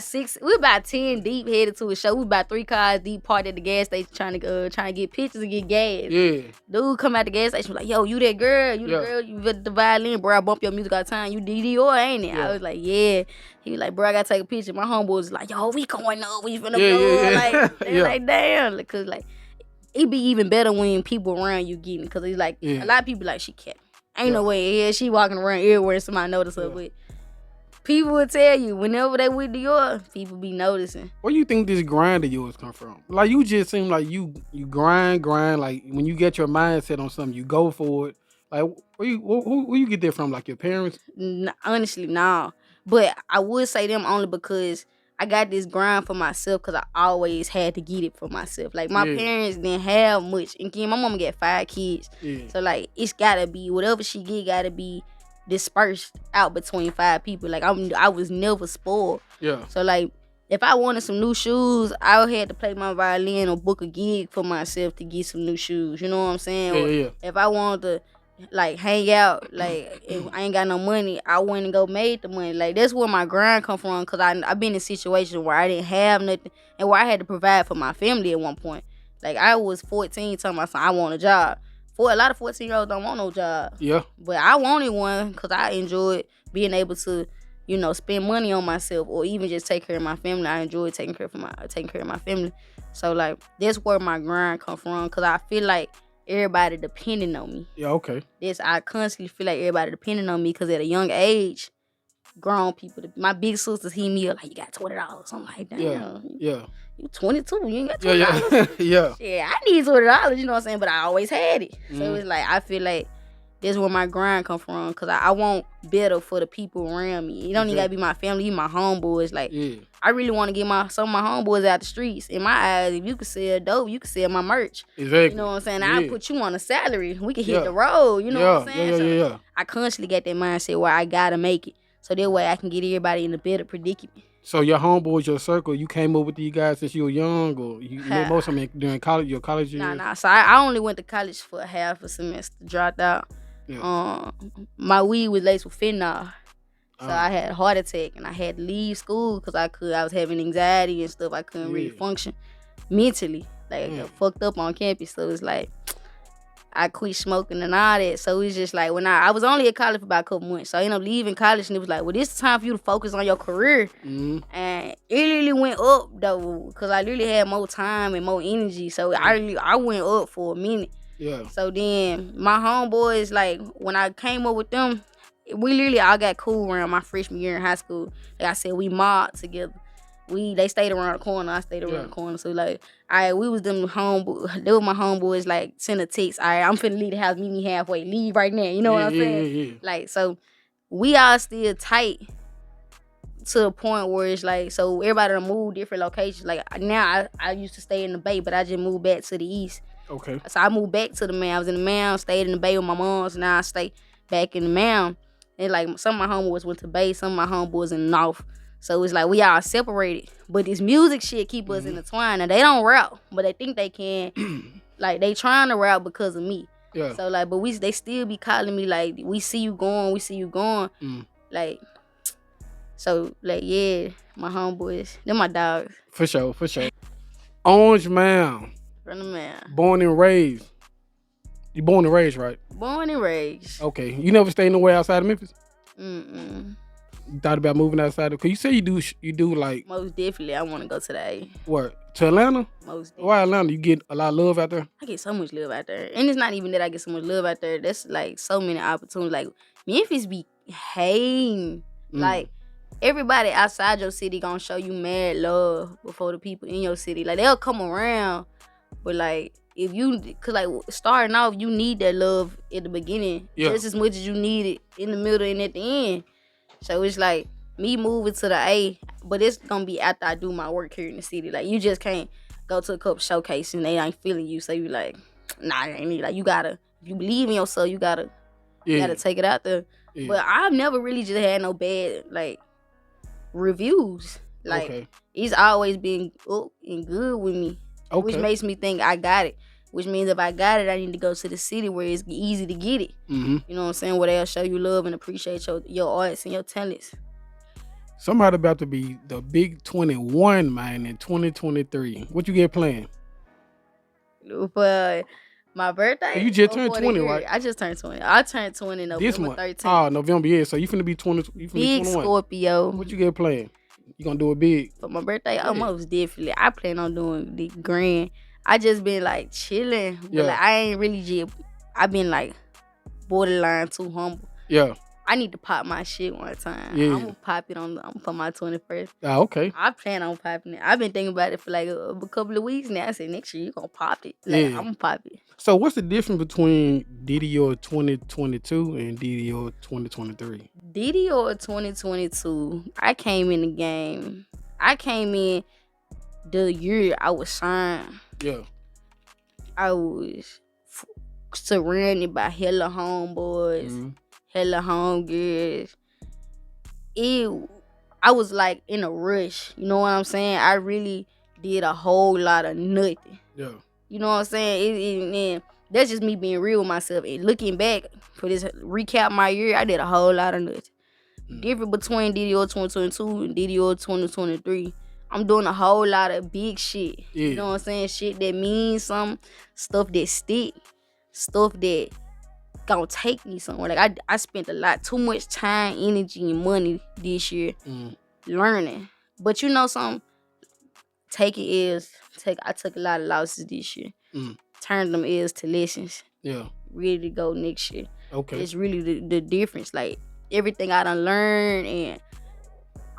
B: Say?
A: We about 10 deep headed to a show. We about 3 cars deep, parked at the gas station trying to get pictures and get gas. Yeah. Dude come out the gas station was like, yo, you that girl. You the girl. You with the violin, bro. I bump your music all the time. You DDIOR, ain't it? I was like, yeah. He was like, bro, I gotta take a picture. My homeboys was like, yo, we going up. We finna go. Like, they like, damn. Cause like, it be even better when people around you getting. Cause it's like, a lot of people like, she kept. Ain't no way. Yeah, she walking around everywhere and somebody notice her. But people will tell you, whenever they with Dior, people be noticing.
B: Where you think this grind of yours come from? Like, you just seem like you grind. Like, when you get your mindset on something, you go for it. Like, where you get that from? Like, your parents?
A: Honestly, no. But I would say them only because I got this grind for myself because I always had to get it for myself. Like, my parents didn't have much. And again, my mama got 5 kids. Yeah. So, like, it's gotta be, whatever she get, gotta be dispersed out between 5 people. Like, I was never spoiled. Yeah. So, like, if I wanted some new shoes, I had to play my violin or book a gig for myself to get some new shoes. You know what I'm saying? Or if I wanted to, like, hang out, like, if I ain't got no money, I went and go made the money. Like, that's where my grind come from, because I've been in situations where I didn't have nothing and where I had to provide for my family at one point. Like, I was 14 telling my son I want a job. A lot of 14-year-olds don't want no job. Yeah. But I wanted one because I enjoyed being able to, you know, spend money on myself or even just take care of my family. I enjoyed taking care of my family. So, like, that's where my grind come from, because I feel like everybody depending on me.
B: Yeah, okay.
A: I constantly feel like everybody depending on me because at a young age, grown people, my big sisters hit me up like, you got $20. I'm like, damn. Yeah. You 22, you ain't got $20. Yeah, I need $20, you know what I'm saying? But I always had it. So it's like, I feel like that's where my grind come from, because I want better for the people around me. It don't even gotta be my family, even my homeboys. Like, I really want to get some of my homeboys out the streets. In my eyes, if you could sell dope, you could sell my merch. Exactly. You know what I'm saying? I put you on a salary. We can hit the road. You know what I'm saying? I constantly get that mindset where I gotta make it. so that way I can get everybody in a better predicament.
B: So your homeboys, your circle, you came up with these guys since you were young, or you met most of them during college, your college years?
A: Nah. So I only went to college for half a semester, dropped out.
B: Yeah.
A: My weed was laced with fentanyl. So I had a heart attack and I had to leave school because I was having anxiety and stuff. I couldn't really function mentally. Like I got fucked up on campus. So it's like I quit smoking and all that. So it's just like when I was only at college for about a couple months. So I ended up leaving college and it was like, well, this is time for you to focus on your career. And it really went up though because I really had more time and more energy. So I went up for a minute.
B: Yeah.
A: So then my homeboys, like when I came up with them, we literally all got cool around my freshman year in high school. Like I said, we mobbed together. They stayed around the corner. I stayed around the corner. So like, we was them homeboys. They were my homeboys. Like send a text. All right, I'm finna leave the house. Meet me halfway. Leave right now. You know what I'm saying?
B: Yeah.
A: Like so, we all still tight to the point where it's like, so everybody done moved different locations. Like now, I used to stay in the Bay, but I just moved back to the East.
B: Okay.
A: So I moved back to the Mound. I was in the Mound, stayed in the Bay with my moms. Now I stay back in the Mound. And like some of my homeboys went to Bay, some of my homeboys in the North. So it's like we all separated. But this music shit keep us intertwined. And they don't rap, but they think they can. Like they trying to rap because of me.
B: Yeah.
A: So like, but they still be calling me like, we see you going. Like, so like, yeah, my homeboys, they're my dogs.
B: For sure. Orange Mound.
A: From the Mound.
B: Born and raised. You born and raised, right?
A: Born and raised.
B: Okay. You never stayed nowhere outside of Memphis?
A: Mm-mm.
B: You thought about moving outside of? Cause you say you do like.
A: Most definitely, I want to go to the A.
B: What? To Atlanta?
A: Most definitely.
B: Why Atlanta? You get a lot of love out there?
A: I get so much love out there. And it's not even that I get so much love out there. That's like so many opportunities. Like Memphis be hating. Like everybody outside your city gonna show you mad love before the people in your city. Like they'll come around. But like if you, cause like starting off, you need that love at the beginning just as much as you need it in the middle and at the end. So it's like me moving to the A, but it's gonna be after I do my work here in the city. Like you just can't go to a couple showcases and they ain't feeling you. So you like, nah, I ain't need. Like you gotta, if you believe in yourself, you gotta take it out there. Yeah. But I've never really just had no bad like reviews. Like it's always been up and good with me. Which makes me think I got it. Which means if I got it, I need to go to the city where it's easy to get it. You know what I'm saying? Where they'll show you love and appreciate your arts and your talents.
B: Somebody about to be the big 21, man, in 2023. What you get planned?
A: But my birthday?
B: You just turned 20, right?
A: I just turned 20. I turned 20 November 13th.
B: Oh, November, yeah. So you finna be 20. You finna
A: big
B: be 21.
A: Scorpio.
B: What you get planned? You gonna do it big?
A: For my birthday? Almost definitely. I plan on doing the grand. I just been like chilling. But like, I ain't really just, I been like borderline too humble.
B: Yeah.
A: I need to pop my shit one time.
B: Yeah.
A: I'm gonna pop it for my 21st.
B: Ah, okay.
A: I plan on popping it. I've been thinking about it for like a couple of weeks now. I said next year you gonna pop it. Like, I'm gonna pop it.
B: So what's the difference between DDIOR 2022 and DDIOR 2023?
A: DDIOR 2022, I came in the game. I came in the year I was signed.
B: Yeah. I
A: was surrounded by hella homeboys, hella homegirls. I was like in a rush. You know what I'm saying? I really did a whole lot of nothing.
B: Yeah.
A: You know what I'm saying? And that's just me being real with myself. And looking back for this recap my year, I did a whole lot of nothing. Different between DDIOR 2022 and DDIOR 2023. I'm doing a whole lot of big shit. Yeah. You know what I'm saying? Shit that means something. Stuff that stick. Stuff that gonna take me somewhere. Like I spent too much time, energy, and money this year learning. But you know something? I took a lot of losses this year. Turned them L's to lessons.
B: Yeah.
A: Ready to go next year.
B: Okay.
A: It's really the difference. Like everything I done learned and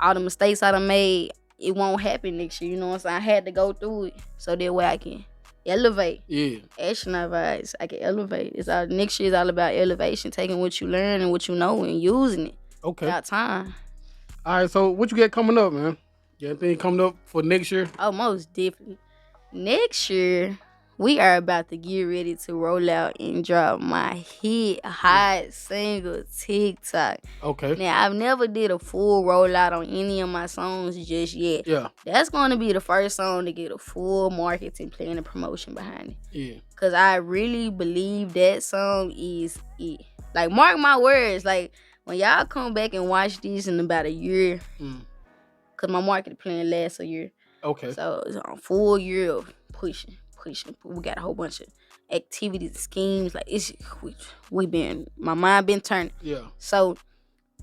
A: all the mistakes I done made, it won't happen next year. You know what I'm saying? I had to go through it so that way I can elevate.
B: Yeah.
A: Astronaut vibes. I can elevate. Next year is all about elevation, taking what you learn and what you know and using it.
B: Okay.
A: About time.
B: All right, so what you got coming up, man? You got anything coming up for next year?
A: Oh, most definitely. Next year, We are about to get ready to roll out and drop my hit hot single TikTok.
B: Okay.
A: Now I've never did a full rollout on any of my songs just yet.
B: Yeah.
A: That's gonna be the first song to get a full marketing plan and promotion behind it.
B: Yeah.
A: Cause I really believe that song is it. Like, mark my words, like when y'all come back and watch this in about a year, cause my marketing plan lasts a year.
B: Okay.
A: So it's a full year of pushing. We got a whole bunch of activities, schemes. Like, my mind been turning.
B: Yeah.
A: So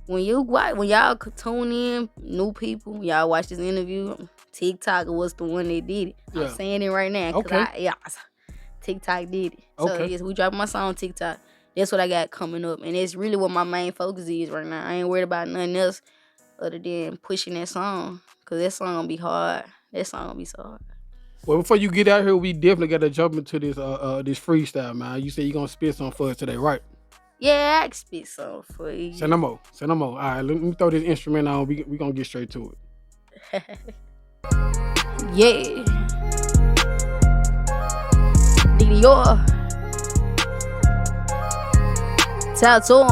A: when y'all tune in, new people, y'all watch this interview, TikTok was the one that did it.
B: Yeah.
A: I'm saying it right now.
B: Okay.
A: TikTok did it. So
B: Okay.
A: yes, we dropping my song on TikTok. That's what I got coming up, and it's really what my main focus is right now. I ain't worried about nothing else other than pushing that song, cause that song gonna be hard. That song gonna be so hard.
B: Well, before you get out here, we definitely got to jump into this this freestyle, man. You said you gonna spit something for us today, right?
A: Yeah, I can spit something for you.
B: Send them more. All right, let me throw this instrument on. We gonna get straight to it.
A: Yeah. DDIOR. Tattoo.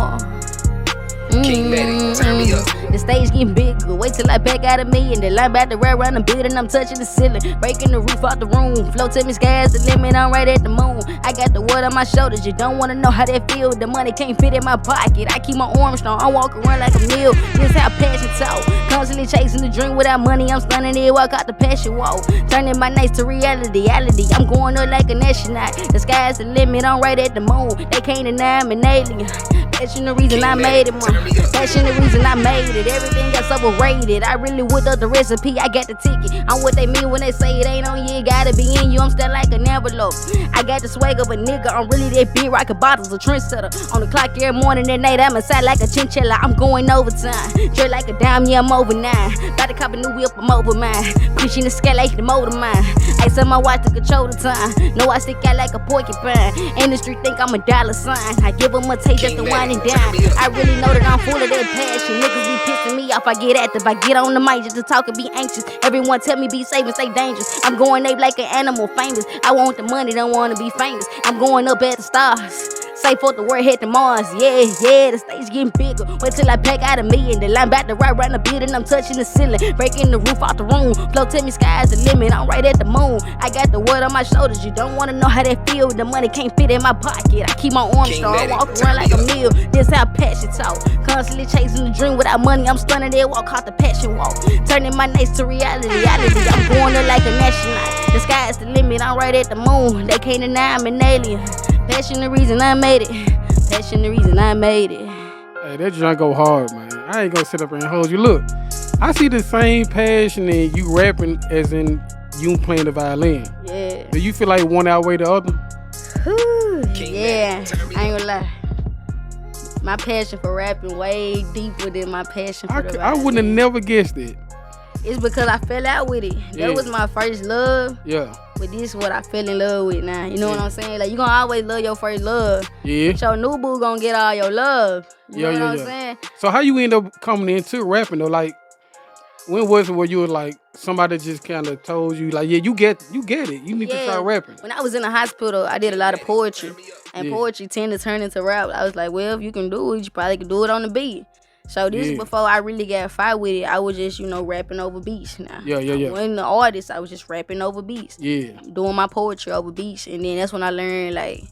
C: King Maddie, turn me up.
A: The stage getting bigger. Wait till I back out of me and the line about to ride around the building. I'm touching the ceiling, breaking the roof out the room. Flow to me, sky's the limit. I'm right at the moon. I got the wood on my shoulders. You don't wanna know how that feel. The money can't fit in my pocket. I keep my arms strong. I walk around like a meal. This how passion talk. Constantly chasing the dream without money. I'm stunning it. Walk out the passion wall. Turning my nights to reality. I'm going up like an astronaut. The sky's the limit. I'm right at the moon. They can't deny I'm an alien. Passion the reason I made it, man. Passion the reason I made it. Everything got overrated. I really whipped up the recipe. I got the ticket. I'm what they mean when they say it ain't on you. It gotta be in you. I'm still like an envelope. I got the swag of a nigga. I'm really that big rockin' bottles, a trendsetter. On the clock every morning and night. I'm inside like a chinchilla. I'm going overtime. Just like a dime, yeah, I'm over 9. About to cop a new whip, I'm over mine. Pushing the scale like the motor mine. I said my watch to control the time. No, I stick out like a porcupine. Industry think I'm a dollar sign. I give them a taste just to wind it down. I really know that I'm full of that passion. Niggas be pissing me off. I get active. I get on the mic just to talk and be anxious. Everyone tell me be safe and stay dangerous. I'm going ape like an animal famous. I want the money, don't want to be famous. I'm going up at the stars. Safe for the world, head to Mars. Yeah, the stage getting bigger. Wait till I back out of me and the line about to ride around the building. I'm touching the ceiling, breaking the roof out the room. Flow to me, sky's the limit. I'm right at the moon. I got the wood on my shoulders. You don't wanna know how that feel. The money can't fit in my pocket. I keep my arms strong. I walk around like a meal. This how passion talk. Constantly chasing the dream without money. I'm stunning there, walk out the passion walk. Turning my nights to reality. I'm going up like a astronaut. The sky's the limit. I'm right at the moon. They can't deny I'm an alien. Passion the reason I made it. Passion the reason I made it.
B: Hey, that joint go hard, man. I ain't gonna sit up here and hold you. Look, I see the same passion in you rapping as in you playing the violin.
A: Yeah.
B: Do you feel like one outweigh the other?
A: Yeah, I ain't gonna lie. My passion for rapping way deeper than my passion for the
B: I wouldn't have never guessed it.
A: It's because I fell out with it.
B: Yeah.
A: That was my first love.
B: Yeah.
A: But this is what I fell in love with now. You know what I'm saying? Like, you gonna always love your first love.
B: Yeah.
A: So new boo gonna get all your love. You know what I'm
B: yeah.
A: saying?
B: So how you end up coming into rapping though? Like, when was it where you were like, somebody just kind of told you like, yeah, you get it. You need to try rapping.
A: When I was in the hospital, I did a lot of poetry. And poetry tend to turn into rap. I was like, well, if you can do it, you probably can do it on the beat. So this is before I really got fight with it. I was just, rapping over beats now.
B: Yeah.
A: I wasn't the artist. I was just rapping over beats.
B: Yeah.
A: Doing my poetry over beats. And then that's when I learned, like,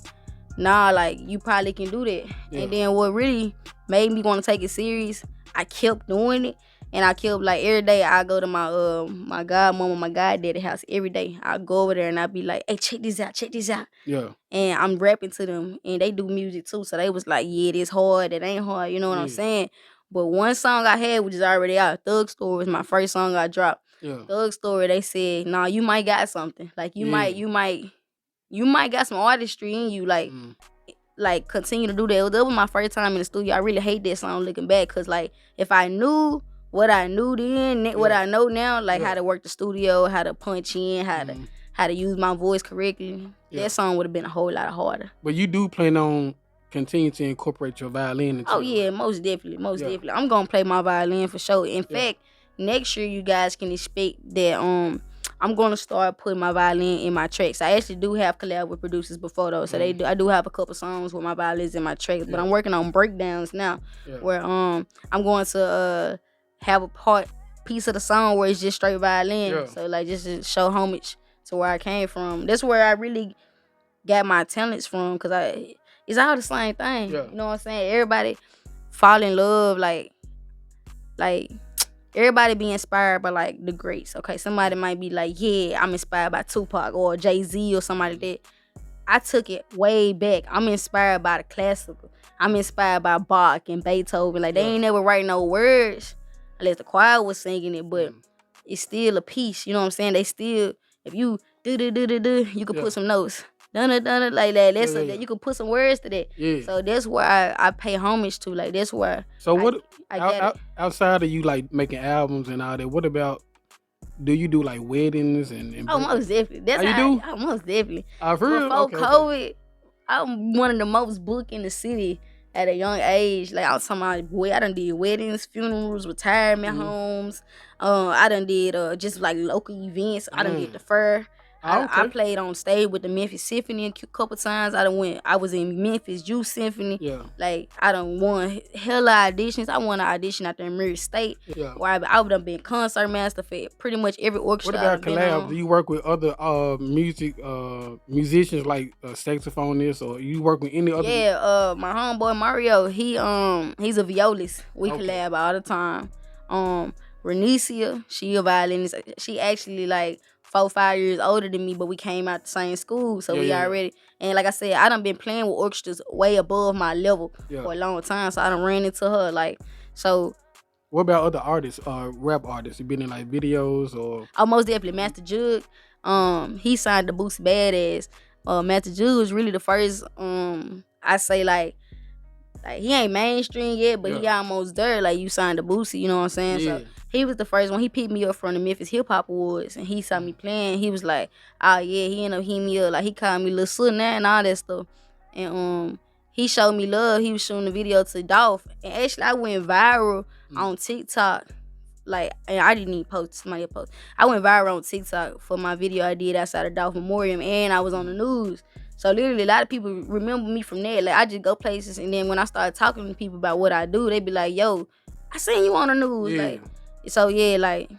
A: nah, like, you probably can do that.
B: Yeah.
A: And then what really made me want to take it serious, I kept doing it. And I kept, like, every day I go to my godmama, my goddaddy house every day. I go over there and I be like, hey, check this out.
B: Yeah.
A: And I'm rapping to them. And they do music too. So they was like, yeah, this hard, it ain't hard. You know what I'm saying? But one song I had, which is already out, Thug Story, was my first song I dropped.
B: Yeah.
A: Thug Story, they said, nah, you might got something. Like, you might got some artistry in you. Like, continue to do that. That was my first time in the studio. I really hate that song looking back. Because, like, if I knew what I knew then, what I know now, like how to work the studio, how to punch in, how to use my voice correctly, that song would have been a whole lot harder.
B: But you do plan on continue to incorporate your violin into
A: yeah, most definitely. I'm gonna play my violin for sure. In fact, next year you guys can expect that I'm I'm gonna start putting my violin in my tracks. I actually do have collab with producers before though, so I do have a couple songs with my violins in my tracks. But I'm working on breakdowns now, where I'm going to have a piece of the song where it's just straight violin.
B: Yeah.
A: So like just to show homage to where I came from. That's where I really got my talents from, cause it's all the same thing.
B: Yeah.
A: You know what I'm saying? Everybody fall in love, like everybody be inspired by like the greats. Okay, somebody might be like, yeah, I'm inspired by Tupac or Jay-Z or somebody like that. I took it way back. I'm inspired by the classical. I'm inspired by Bach and Beethoven. Like they ain't never write no words unless the choir was singing it, but it's still a piece. You know what I'm saying? They still, if you do, you can put some notes. Dun like that. That's you can put some words to that.
B: Yeah.
A: So that's where I pay homage to. Like that's where.
B: So what?
A: I
B: outside of you like making albums and all that, what about? Do you do like weddings and
A: most definitely. That's
B: how you do?
A: Most definitely.
B: For real?
A: Before
B: Okay,
A: COVID, I'm one of the most booked in the city at a young age. Like I'm talking about, boy, I done did weddings, funerals, retirement homes. I done did just like local events. I done did the fair. I played on stage with the Memphis Symphony a couple times. I was in Memphis Youth Symphony.
B: Yeah.
A: Like I done won hella auditions. I won an audition out there in Murray State.
B: Yeah.
A: Where I would have been concert master for pretty much every orchestra.
B: What about collab? Do you work with other musicians like saxophonists, or you work with any other?
A: Yeah. My homeboy Mario, he's a violist. We collab all the time. Renicia, she a violinist. She actually like 4-5 years older than me, but we came out the same school, so we already. And like I said, I done been playing with orchestras way above my level for a long time, so I done ran into her. Like, so.
B: What about other artists, rap artists? You been in like videos or?
A: Oh, most definitely, Master Jug. He signed to Boosie Badass. Master Jug was really the first. I say like he ain't mainstream yet, but he almost there. Like you signed to Boosie, you know what I'm saying?
B: Yeah.
A: So he was the first one. He picked me up from the Memphis Hip Hop Awards, and he saw me playing. He was like, "Oh yeah," he ended up hitting me up. Like he called me Lil Son and all that stuff. And he showed me love. He was showing the video to Dolph, and actually I went viral on TikTok. Like, and I didn't even post, somebody post. I went viral on TikTok for my video I did outside of Dolph Memorial, and I was on the news. So literally, a lot of people remember me from there. Like I just go places, and then when I started talking to people about what I do, they be like, "Yo, I seen you on the news."
B: Yeah.
A: Like, so yeah, like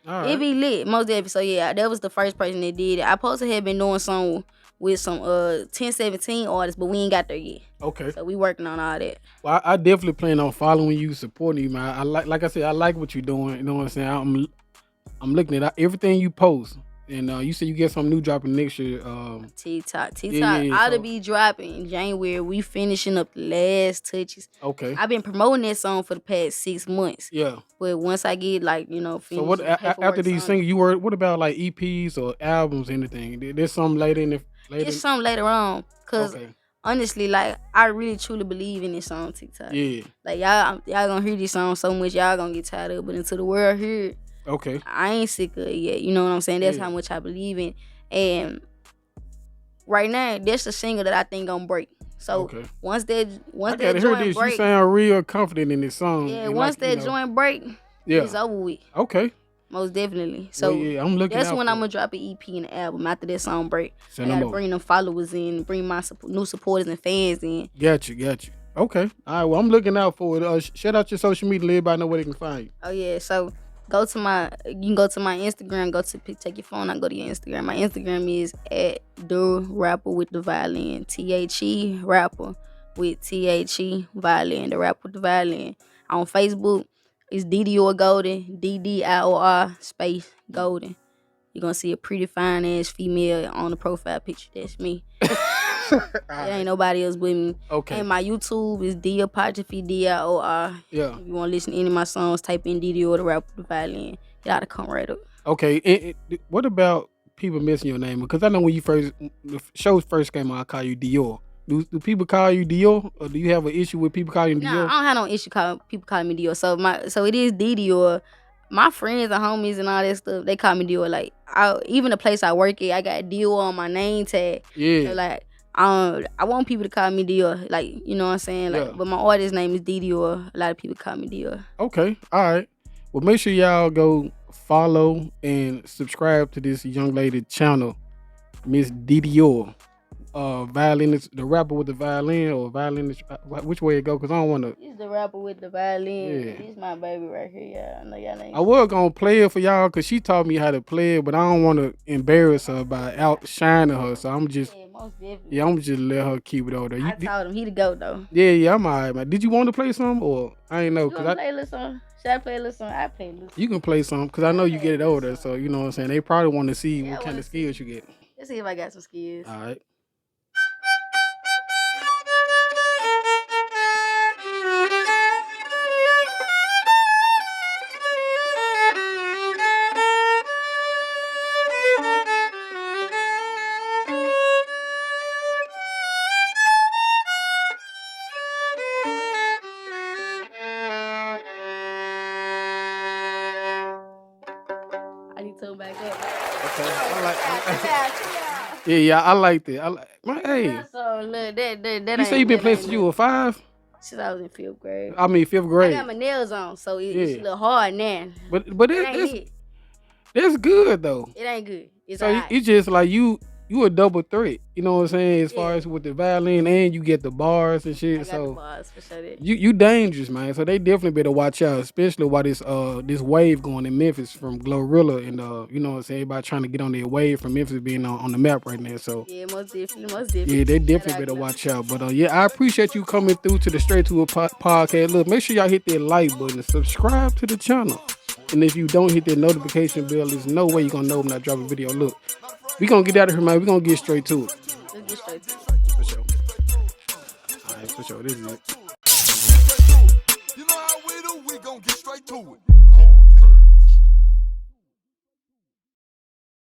B: right.
A: It be lit, most definitely. So yeah, that was the first person that did it. I supposed to have been doing some with some 1017 artists, but we ain't got there yet.
B: Okay.
A: So we working on all that.
B: Well, I definitely plan on following you, supporting you, man. I like I said, I like what you're doing. You know what I'm saying? I'm looking at everything you post. And you said you get some new dropping next year.
A: TikTok ought to be dropping in January. We finishing up the last touches.
B: Okay.
A: I've been promoting that song for the past 6 months.
B: Yeah.
A: But once I get finished.
B: So what after these singles, what about like EPs or albums, anything? There's some later in the
A: It's something later on, cause honestly, like I really truly believe in this song TikTok.
B: Yeah.
A: Like y'all gonna hear this song so much, y'all gonna get tired of it. But until the world hear it.
B: Okay.
A: I ain't sick of it yet. You know what I'm saying? That's how much I believe in. And right now, that's the single that I think gonna break. So once that joint break,
B: you sound real confident in this song.
A: Yeah, once that joint break, it's over with.
B: Okay.
A: Most definitely. So
B: I'm looking.
A: That's when I'm gonna drop an EP and an album after that song break. I gotta bring them followers in, bring my new supporters and fans in.
B: Got you. Okay. All right. Well, I'm looking out for it. Shout out your social media, let everybody know where they can find you.
A: Oh yeah. So. You can go to my Instagram, take your phone and go to your Instagram. My Instagram is at the rapper with the violin. THE rapper with THE violin. The rapper with the violin. On Facebook, it's DDIOR Golden, DDIOR space Golden. You're gonna see a pretty fine ass female on the profile picture. That's me. There ain't nobody else with me.
B: Okay.
A: And my YouTube is D-Apostrophe DIOR.
B: Yeah.
A: If you want to listen to any of my songs, type in DDIOR, the rap with the violin. It ought to come right up.
B: Okay. And what about people missing your name? Because I know when the show first came out, I call you Dior. Do people call you Dior, or do you have an issue with people calling you Dior?
A: I don't have no issue people calling me Dior. So it is DDIOR. My friends and homies and all that stuff, they call me Dior. Like even the place I work at, I got Dior on my name tag.
B: Yeah.
A: So like. I want people to call me Dior, like, you know what I'm saying? Like, but my artist name is DDIOR. A lot of people call me Dior.
B: Okay, all right. Well, make sure y'all go follow and subscribe to this young lady channel, Miss DDIOR. Violinist, the rapper with the violin, or violinist, which way it go? Cause I don't want to.
A: He's the rapper with the violin.
B: Yeah.
A: He's my baby right here, y'all. I know y'all ain't.
B: I was gonna play it for y'all cause she taught me how to play it, but I don't want to embarrass her by outshining her. So I'm just,
A: Yeah, most definitely.
B: yeah, I'm just let her keep it over there.
A: I told him he the goat though.
B: Yeah, I'm alright, man. Did you want to play some, or I ain't know?
A: You
B: Cause
A: wanna play a little song? Should I play a little song? I play a little song.
B: you can play some, cause I know you get it over there. So you know what I'm saying. They probably want to see
A: Yeah,
B: what
A: I
B: kind
A: wanna
B: of skills you get.
A: Let's see if I got some skills.
B: All right.
A: I need to turn back up.
B: Okay. I like.
A: Yeah.
B: Yeah, I like that. I like. Man, hey,
A: So look, that
B: you say you been playing since you were 5?
A: since I was in 5th grade.
B: I mean 5th
A: I
B: grade.
A: got my nails on, so it's
B: Yeah.
A: a little hard now.
B: But
A: It ain't it.
B: that's good though.
A: It ain't good. It's
B: So
A: alright.
B: it's just like you a double threat. You know what I'm saying? As far
A: Yeah.
B: as with the violin, and you get the bars and
A: I
B: shit.
A: got the
B: So
A: bars for sure. That.
B: you dangerous, man. So they definitely better watch out, especially while this wave going in Memphis from Glorilla, and you know what I'm saying, everybody trying to get on their wave from Memphis being on the map right now. So
A: Yeah, most definitely.
B: yeah, they definitely better watch out. But yeah, I appreciate you coming through to the Straight to a Podcast. Look, make sure y'all hit that like button and subscribe to the channel. And if you don't hit that notification bell, there's no way you're gonna know when I drop a video. Look, we gonna get out of here, man. We gonna get straight to it.
A: Let's get straight to it.
B: For sure. All right, for sure. This is it.
C: You know how we do, we gon' get straight to it.